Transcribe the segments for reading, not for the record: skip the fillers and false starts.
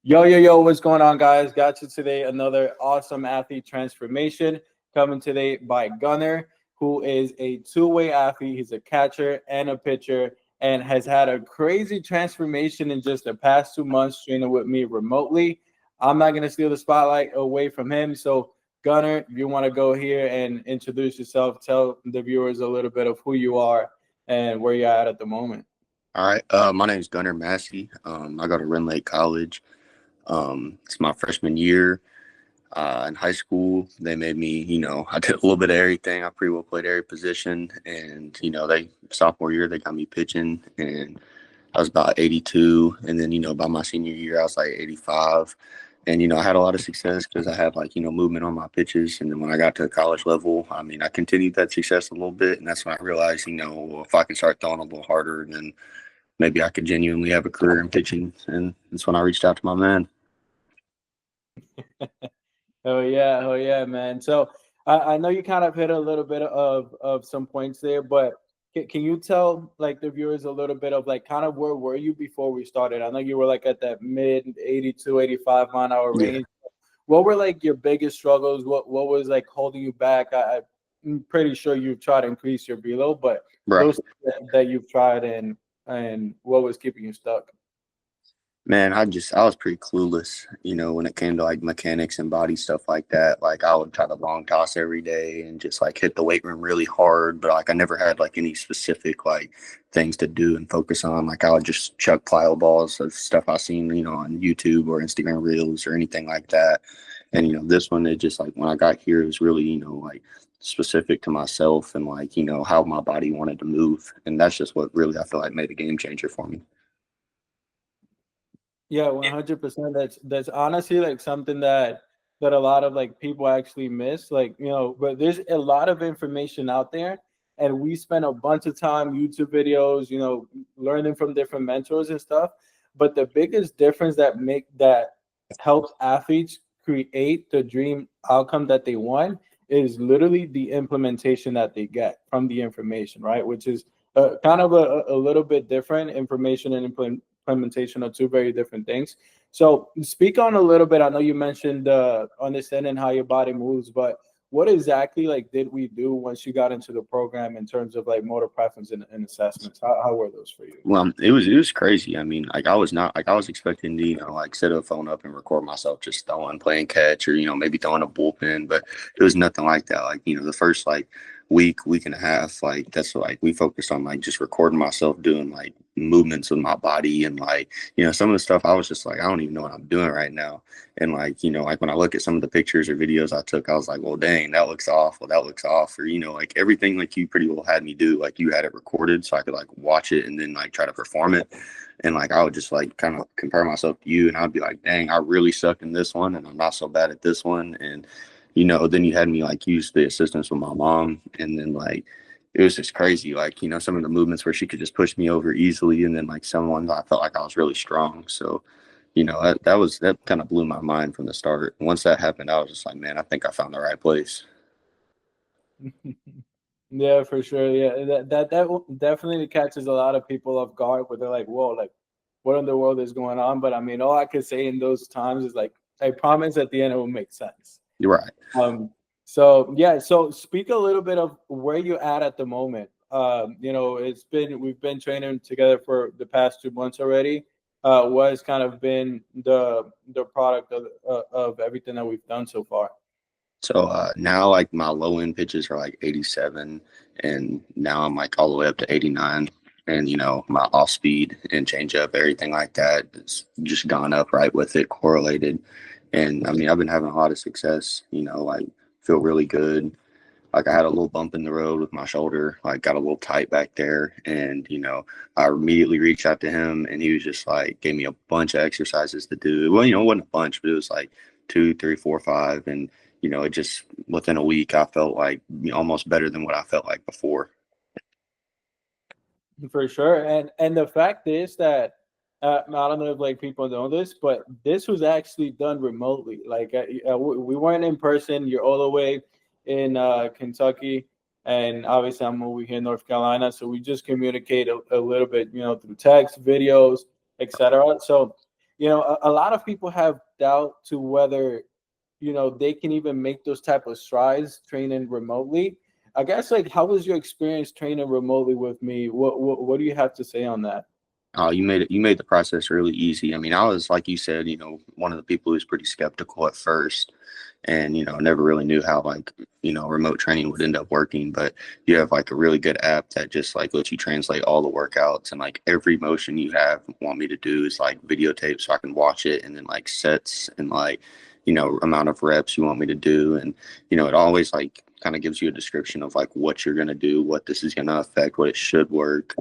Yo, what's going on, guys? Got you today. Another awesome athlete transformation coming today by Gunner, who is a two-way athlete. He's a catcher and a pitcher and has had a crazy transformation in just the past 2 months training with me remotely. I'm not going to steal the spotlight away from him. So, Gunner, if you want to go here and introduce yourself, tell the viewers a little bit of who you are and where you're at the moment. All right. My name is Gunnar Massey. I go to Rend Lake College. It's my freshman year in high school. They made me, I did a little bit of everything. I pretty well played every position. And, they sophomore year, they got me pitching. And I was about 82. And then, by my senior year, I was like 85. And, I had a lot of success because I had movement on my pitches. And then when I got to college level, I continued that success a little bit. And that's when I realized, well, if I can start throwing a little harder, then maybe I could genuinely have a career in pitching. And that's when I reached out to my man. Oh yeah, man. So I know you kind of hit a little bit of some points there, but can you tell like the viewers a little bit of like kind of where were you before we started? I know you were like at that mid 82, 85 mile an hour Yeah. range. What were like your biggest struggles? What was like holding you back? I'm pretty sure you've tried to increase your below, but Right. those that you've tried and what was keeping you stuck? Man, I was pretty clueless, when it came to like mechanics and body stuff like that. Like I would try to long toss every day and just like hit the weight room really hard, but like I never had like any specific like things to do and focus on. Like I would just chuck plyo balls of stuff I seen, on YouTube or Instagram Reels or anything like that. And this one, it just like when I got here, it was really, like specific to myself and like, how my body wanted to move. And that's just what really I feel like made a game changer for me. Yeah, 100%. That's honestly like something that a lot of like people actually miss. Like, but there's a lot of information out there, and we spend a bunch of time YouTube videos, learning from different mentors and stuff. But the biggest difference that helps athletes create the dream outcome that they want is literally the implementation that they get from the information, right? Which is kind of a little bit different. Information and implementation are two very different things. So speak on a little bit. I know you mentioned understanding how your body moves, but what exactly like did we do once you got into the program in terms of like motor preference and assessments? How were those for you? Well, it was crazy. I mean, like I was not like I was expecting to, like set a phone up and record myself just throwing, playing catch, or maybe throwing a bullpen, but it was nothing like that. Like the first like week and a half, like that's like we focused on like just recording myself doing like movements with my body and like some of the stuff I was just like I don't even know what I'm doing right now. And like like when I look at some of the pictures or videos I took, I was like, well, dang, that looks awful. That looks off. Or like everything like you pretty well had me do, like you had it recorded so I could like watch it and then like try to perform it. And like I would just like kind of compare myself to you, and I'd be like, dang, I really suck in this one, and I'm not so bad at this one. And then you had me like use the assistance with my mom, and then like it was just crazy. Like some of the movements where she could just push me over easily, and then like some ones I felt like I was really strong. So that kind of blew my mind from the start. Once that happened, I was just like, man, I think I found the right place. Yeah, for sure. Yeah, that definitely catches a lot of people off guard where they're like, "Whoa, like, what in the world is going on?" But I mean, all I could say in those times is like, I promise at the end it will make sense. You're right. Um, so yeah, so speak a little bit of where you're at the moment. We've been training together for the past 2 months already. What has kind of been the product of everything that we've done so far? So now like my low end pitches are like 87, and now I'm like all the way up to 89. And my off speed and change up, everything like that, it's just gone up right with it, correlated. And I mean, I've been having a lot of success. Like feel really good. Like I had a little bump in the road with my shoulder, like got a little tight back there. And, I immediately reached out to him, and he was just like, gave me a bunch of exercises to do. Well, it wasn't a bunch, but it was like two, three, four, five. And, it just within a week, I felt like almost better than what I felt like before. For sure, and the fact is that I don't know if like people know this, but this was actually done remotely. Like we weren't in person. You're all the way in Kentucky, and obviously I'm over here in North Carolina. So we just communicate a little bit, through text, videos, etc. So you know, a lot of people have doubt to whether, you know, they can even make those type of strides training remotely. I guess, like, how was your experience training remotely with me? What do you have to say on that? Oh, you made the process really easy. I mean, I was, like you said, one of the people who was pretty skeptical at first, and never really knew how, like, remote training would end up working. But you have like a really good app that just like lets you translate all the workouts, and like every motion you have want me to do is like videotape so I can watch it, and then like sets and like amount of reps you want me to do. And it always like kind of gives you a description of like what you're going to do, what this is going to affect, what it should work.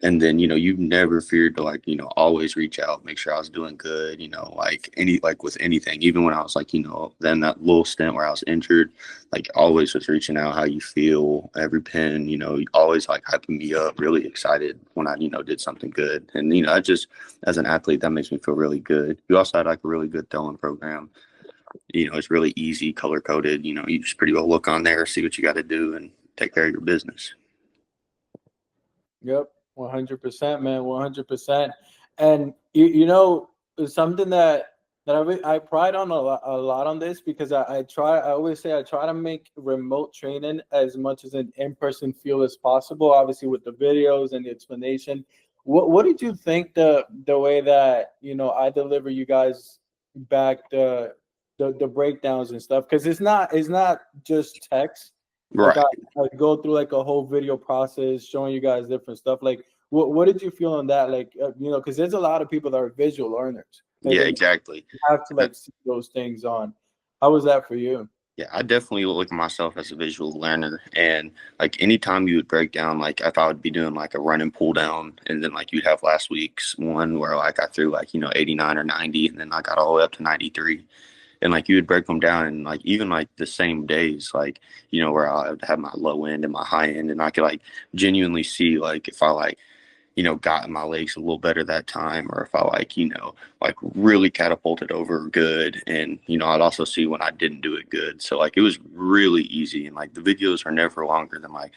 And then you've never feared to like always reach out, make sure I was doing good, like with anything, even when I was like then that little stint where I was injured, like always was reaching out, how you feel, every pin, always like hyping me up, really excited when I did something good. And I just, as an athlete, that makes me feel really good. You also had like a really good throwing program. It's really easy, color coded. You just pretty well look on there, see what you got to do, and take care of your business. Yep, 100%, man, 100%. And you know, it's something that I pride on a lot on this, because I always say I try to make remote training as much as an in-person feel as possible. Obviously, with the videos and the explanation. What did you think the way that I deliver you guys back the breakdowns and stuff? Because it's not just text. Like, Right. I go through like a whole video process showing you guys different stuff. Like, what did you feel on that? Like, because there's a lot of people that are visual learners. Like, Yeah, they exactly. have to like see those things on. How was that for you? Yeah, I definitely look at myself as a visual learner. And like anytime you would break down, like if I would be doing like a run and pull down, and then like you'd have last week's one where like I threw like 89 or 90, and then I got all the way up to 93. And like you would break them down, and like even like the same days, like where I would have my low end and my high end, and I could like genuinely see like if I like got in my legs a little better that time, or if I like really catapulted over good. And I'd also see when I didn't do it good. So like it was really easy, and like the videos are never longer than like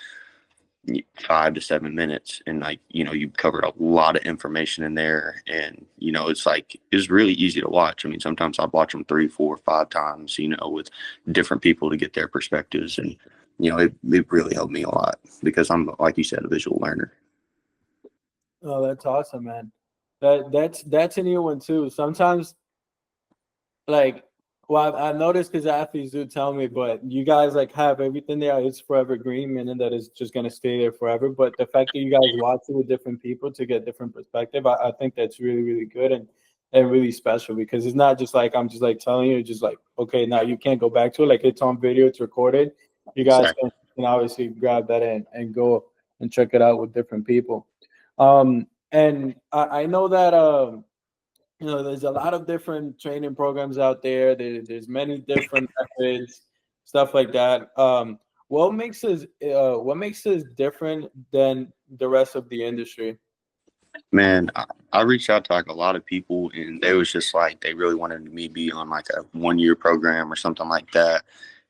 5 to 7 minutes, and like you covered a lot of information in there. And it's like it's really easy to watch. I mean, sometimes I'd watch them 3, 4, 5 times with different people to get their perspectives. And it really helped me a lot, because I'm, like you said, a visual learner. Oh, that's awesome, man. That's a new one too. Sometimes, like, well, I noticed, because athletes do tell me, but you guys like have everything there. It's forever green, meaning that it's just gonna stay there forever. But the fact that you guys watch it with different people to get different perspective, I think that's really, really good, and really special, because it's not just like I'm just like telling you, just like, okay, now you can't go back to it. Like, it's on video, it's recorded. You guys can obviously grab that and go and check it out with different people. And I know that there's a lot of different training programs out there. There's many different methods, stuff like that. What makes us different than the rest of the industry? Man, I reached out to like a lot of people, and they was just like they really wanted me to be on like a 1 year program or something like that.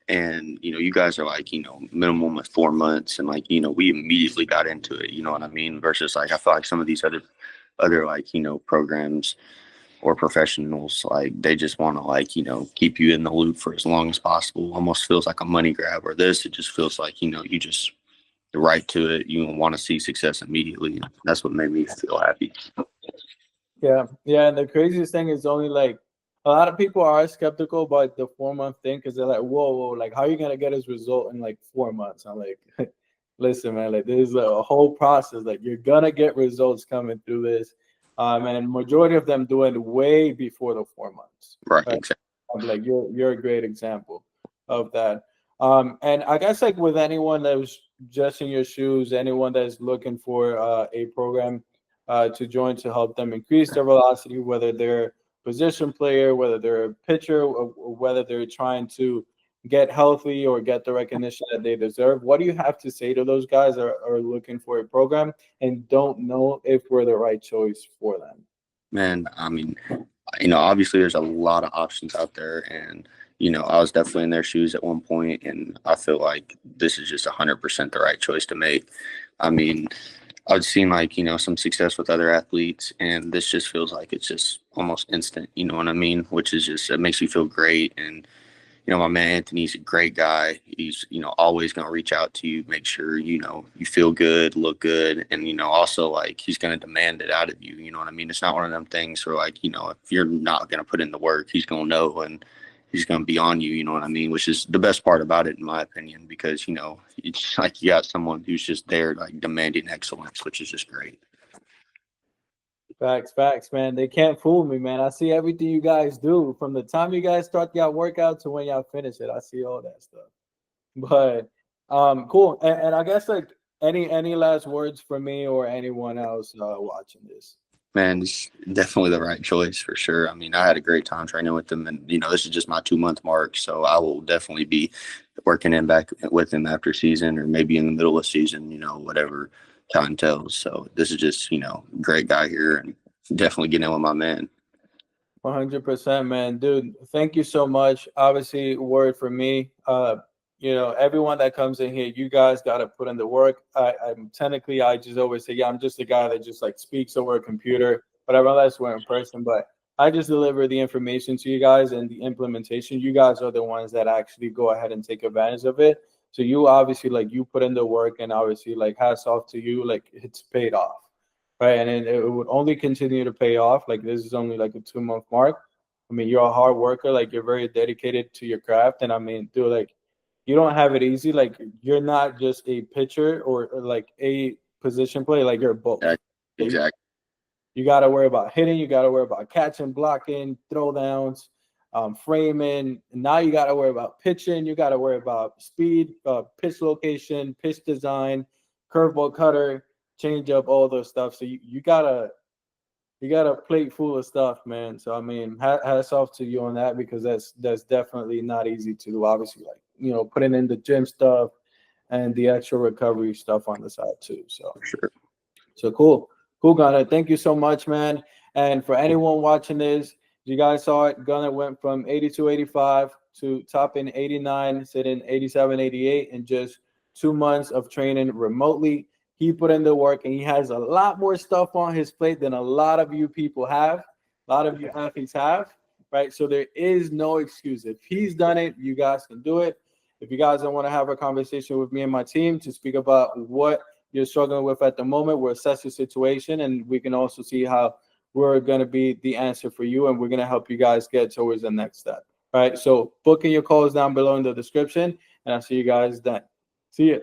And you guys are like minimum of 4 months, and like we immediately got into it. You know what I mean? Versus like I feel like some of these other like programs or professionals, like they just want to like keep you in the loop for as long as possible. Almost feels like a money grab. Or this, it just feels like you just right to it. You want to see success immediately. That's what made me feel happy. Yeah. And the craziest thing is, only like a lot of people are skeptical about the 4 month thing, because they're like, whoa, like, how are you gonna get his result in like 4 months? I'm like, listen, man, like, there's a whole process. Like, you're gonna get results coming through this. And majority of them do it way before the 4 months. Right. Right? Exactly. I'm like, you're a great example of that. And I guess, like, with anyone that was just in your shoes, anyone that's looking for a program to join to help them increase their velocity, whether they're position player, whether they're a pitcher, or whether they're trying to get healthy or get the recognition that they deserve. What do you have to say to those guys that are looking for a program and don't know if we're the right choice for them? Man, I mean, obviously there's a lot of options out there, and I was definitely in their shoes at one point, and I feel like this is just 100% the right choice to make. I mean, I've seen like some success with other athletes, and this just feels like it's just almost instant. You know what I mean? Which is just it makes you feel great. And my man Anthony's a great guy. He's always gonna reach out to you, make sure you feel good, look good, and also like he's gonna demand it out of you. You know what I mean? It's not one of them things where like if you're not gonna put in the work, he's gonna know and he's gonna be on you. You know what I mean? Which is the best part about it, in my opinion, because it's like you got someone who's just there like demanding excellence, which is just great. Facts, man. They can't fool me, man. I see everything you guys do from the time you guys start your workout to when y'all finish it. I see all that stuff. But cool. And I guess like any last words for me or anyone else watching this? Man, it's definitely the right choice for sure. I mean, I had a great time training with him, and this is just my 2 month mark, so I will definitely be working in back with him after season, or maybe in the middle of season, whatever time tells. So this is just great guy here, and definitely getting in with my man. 100%, man. Dude, thank you so much. Obviously, word for me. Everyone that comes in here, you guys got to put in the work. I just always say, yeah, I'm just a guy that just like speaks over a computer, but I realize we're in person, but I just deliver the information to you guys and the implementation. You guys are the ones that actually go ahead and take advantage of it. So you obviously like you put in the work, and obviously like hats off to you. Like it's paid off. Right. And it would only continue to pay off. Like this is only like a 2 month mark. I mean, you're a hard worker, like you're very dedicated to your craft. And I mean, dude, like you don't have it easy. Like you're not just a pitcher or like a position play, like you're both. Exactly. You got to worry about hitting, you got to worry about catching, blocking, throw downs, framing. And now you got to worry about pitching, you got to worry about speed, pitch location, pitch design, curveball cutter, change up, all those stuff. So you got a plate full of stuff, man. So I mean, hats off to you on that, because that's definitely not easy to do. Obviously, like putting in the gym stuff and the extra recovery stuff on the side too. So sure. So cool, Gunnar. Thank you so much, man. And for anyone watching this, you guys saw it. Gunnar went from 82, 85 to topping 89, sitting 87, 88 in just 2 months of training remotely. He put in the work, and he has a lot more stuff on his plate than a lot of you people have, a lot of you athletes have, right? So there is no excuse. If he's done it, you guys can do it. If you guys don't want to have a conversation with me and my team to speak about what you're struggling with at the moment, we'll assess your situation, and we can also see how we're going to be the answer for you, and we're going to help you guys get towards the next step. All right, so booking your calls down below in the description, and I'll see you guys then. See you.